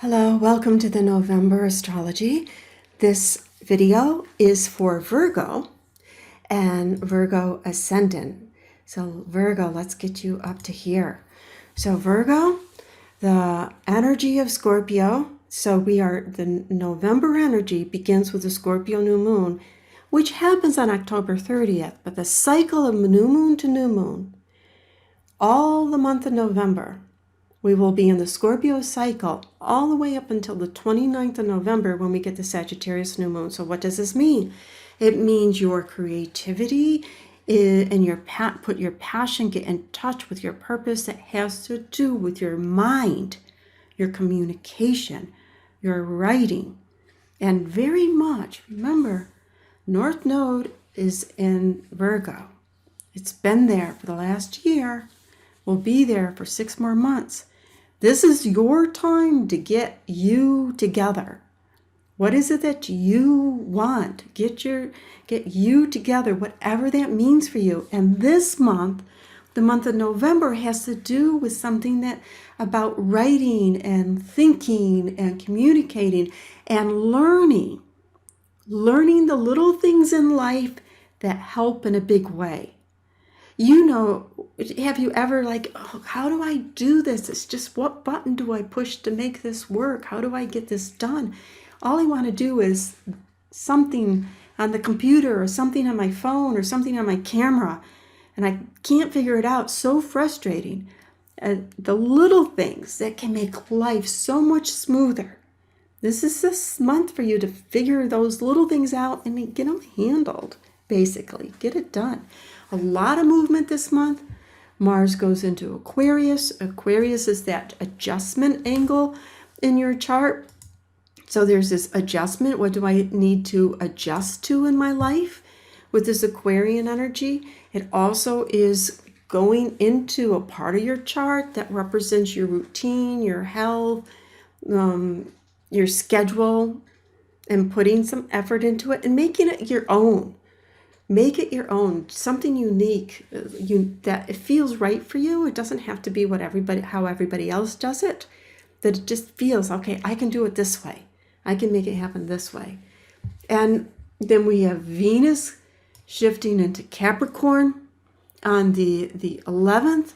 Hello, welcome to the November Astrology. This video is for Virgo and Virgo Ascendant. So Virgo, let's get you up to here. So Virgo, the energy of Scorpio. So the November energy begins with the Scorpio new moon, which happens on October 30th, but the cycle of new moon to new moon, all the month of November, we will be in the Scorpio cycle all the way up until the 29th of November when we get the Sagittarius new moon. So what does this mean? It means your creativity and put your passion, get in touch with your purpose that has to do with your mind, your communication, your writing. And very much, remember, North Node is in Virgo. It's been there for the last year. Will be there for 6 more months. This is your time to get you together. What is it that you want? Get you together, whatever that means for you. And this month, the month of November, has to do with something that about writing and thinking and communicating and learning the little things in life that help in a big way. You know, have you ever how do I do this? It's just, what button do I push to make this work? How do I get this done? All I want to do is something on the computer or something on my phone or something on my camera, and I can't figure it out. So frustrating. The little things that can make life so much smoother. This is this month for you to figure those little things out and get them handled, basically. Get it done. A lot of movement this month. Mars goes into Aquarius. Aquarius is that adjustment angle in your chart. So there's this adjustment. What do I need to adjust to in my life with this Aquarian energy? It also is going into a part of your chart that represents your routine, your health, your schedule, and putting some effort into it and making it your own. Make it your own, something unique, that it feels right for you. It doesn't have to be how everybody else does it. That it just feels, okay, I can do it this way. I can make it happen this way. And then we have Venus shifting into Capricorn on the 11th,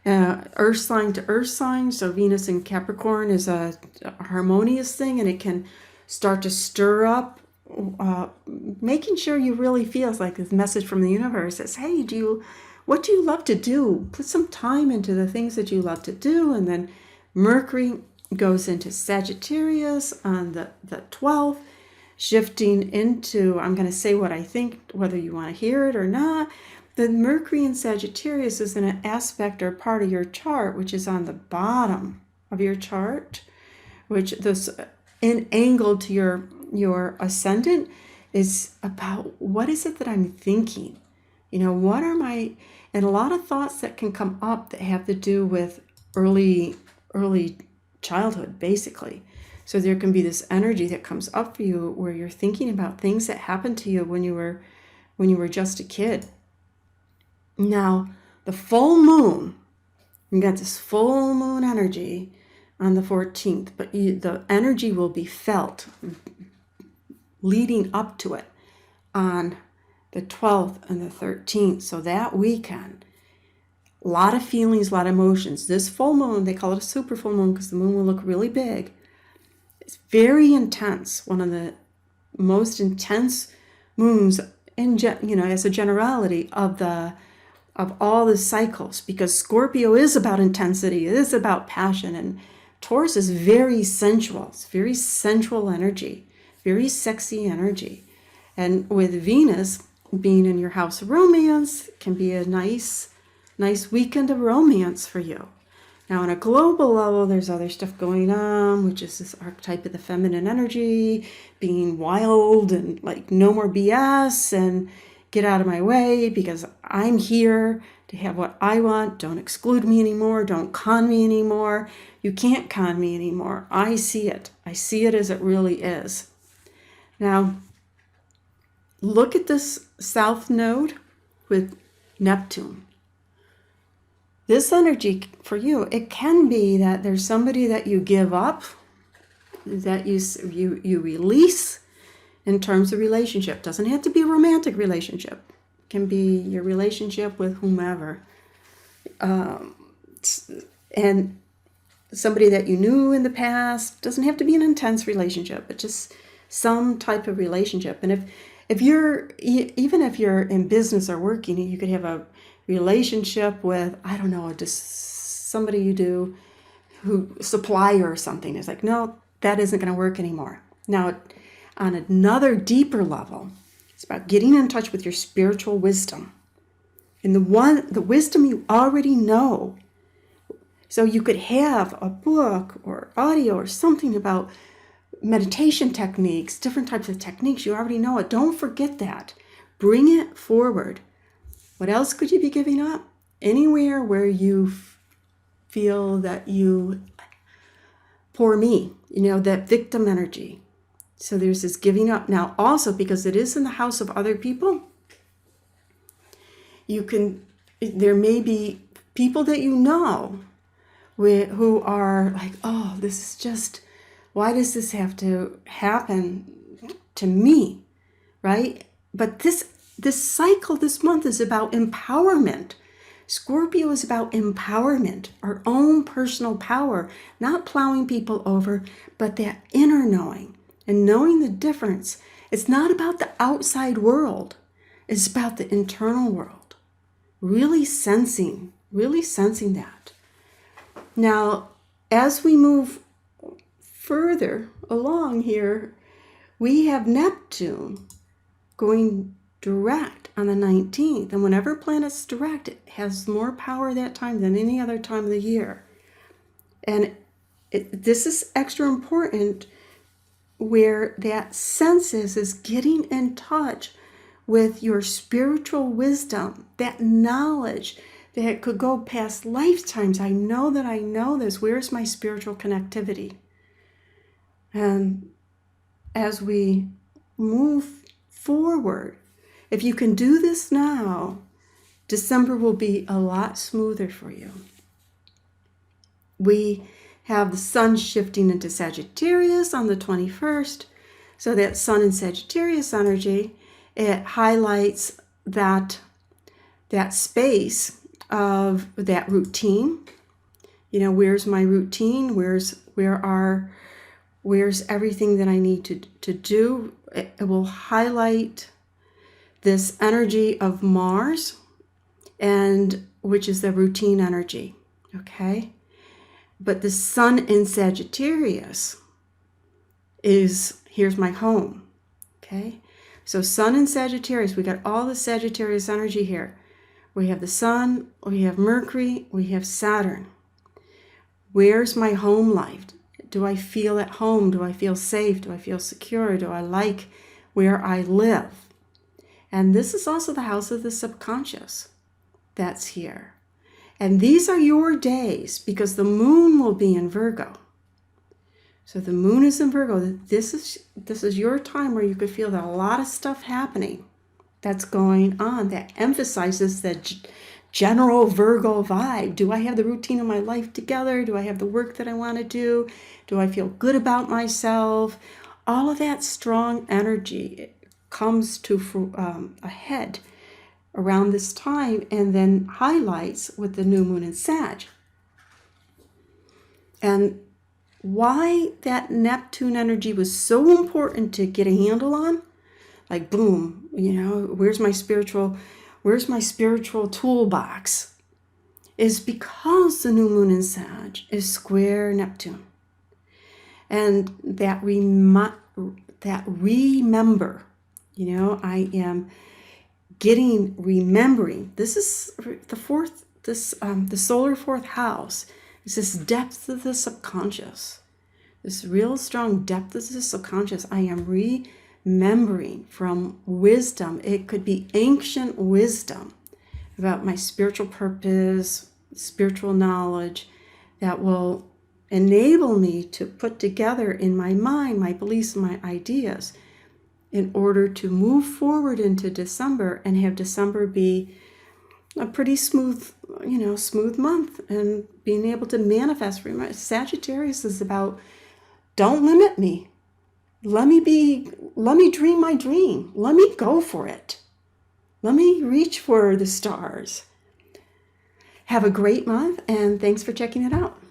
Earth sign to Earth sign. So Venus in Capricorn is a harmonious thing, and it can start to stir up. Making sure you really feel like this message from the universe says, hey, what do you love to do? Put some time into the things that you love to do. And then Mercury goes into Sagittarius on the 12th, shifting into, I'm going to say what I think, whether you want to hear it or not. The Mercury in Sagittarius is in an aspect or part of your chart, which is on the bottom of your chart, which this an angle to your ascendant is about, what is it that I'm thinking? What are and a lot of thoughts that can come up that have to do with early childhood, basically. So there can be this energy that comes up for you where you're thinking about things that happened to you when you were just a kid. Now, the full moon, you got this full moon energy on the 14th, but the energy will be felt leading up to it on the 12th and the 13th. So that weekend, a lot of feelings, a lot of emotions. This full moon, they call it a super full moon because the moon will look really big. It's very intense. One of the most intense moons as a generality of all the cycles, because Scorpio is about intensity. It is about passion, and Taurus is very sensual. It's very sensual energy. Very sexy energy. And with Venus being in your house of romance, can be a nice weekend of romance for you. Now, on a global level, there's other stuff going on, which is this archetype of the feminine energy, being wild and no more BS and get out of my way because I'm here to have what I want. Don't exclude me anymore. Don't con me anymore. You can't con me anymore. I see it. I see it as it really is. Now, look at this South Node with Neptune. This energy for you, it can be that there's somebody that you give up that you release in terms of relationship. Doesn't have to be a romantic relationship. It can be your relationship with whomever. And somebody that you knew in the past. Doesn't have to be an intense relationship, but just some type of relationship. And if you're, even if you're in business or working, you could have a relationship with, I don't know, just somebody you do, who supplier or something. It's like, no, that isn't going to work anymore. Now, on another deeper level, it's about getting in touch with your spiritual wisdom. And the wisdom you already know. So you could have a book or audio or something about meditation techniques, different types of techniques. You already know it. Don't forget that. Bring it forward. What else could you be giving up? Anywhere where you feel that you, poor me, that victim energy. So there's this giving up. Now also, because it is in the house of other people, there may be people that you know who are like, oh, this is just, why does this have to happen to me, right? But this cycle this month is about empowerment. Scorpio is about empowerment, our own personal power, not plowing people over, but that inner knowing and knowing the difference. It's not about the outside world. It's about the internal world. Really sensing that. Now, as we move further along here, we have Neptune going direct on the 19th. And whenever planet's direct, it has more power that time than any other time of the year. And this is extra important, where that sense is getting in touch with your spiritual wisdom, that knowledge that could go past lifetimes. I know that I know this. Where's my spiritual connectivity? And as we move forward, if you can do this now, December will be a lot smoother for you. We have the sun shifting into Sagittarius on the 21st. So that sun in Sagittarius energy, it highlights that space of that routine. Where's my routine? Where's everything that I need to do? It will highlight this energy of Mars, and which is the routine energy. Okay? But the sun in Sagittarius is, here's my home. Okay? So sun in Sagittarius, we got all the Sagittarius energy here. We have the sun, we have Mercury, we have Saturn. Where's my home life? Do I feel at home? Do I feel safe? Do I feel secure? Do I like where I live? And this is also the house of the subconscious that's here. And these are your days, because the moon will be in Virgo. So the moon is in Virgo. This is your time where you could feel that a lot of stuff happening that's going on that emphasizes the general Virgo vibe. Do I have the routine of my life together? Do I have the work that I want to do? Do I feel good about myself? All of that strong energy comes to a head around this time, and then highlights with the new moon in Sag. And why that Neptune energy was so important to get a handle on, like boom, where's my spiritual toolbox, is because the new moon in Sag is square Neptune. And that remember, I am remembering. This is the fourth, the solar fourth house. It's this depth of the subconscious, this real strong depth of the subconscious. I am remembering from wisdom. It could be ancient wisdom about my spiritual purpose, spiritual knowledge that will enable me to put together in my mind my beliefs and my ideas in order to move forward into December and have December be a pretty smooth month, and being able to manifest. Sagittarius is about Don't limit me. Let me dream my dream. Let me go for it. Let me reach for the stars. Have a great month, and thanks for checking it out.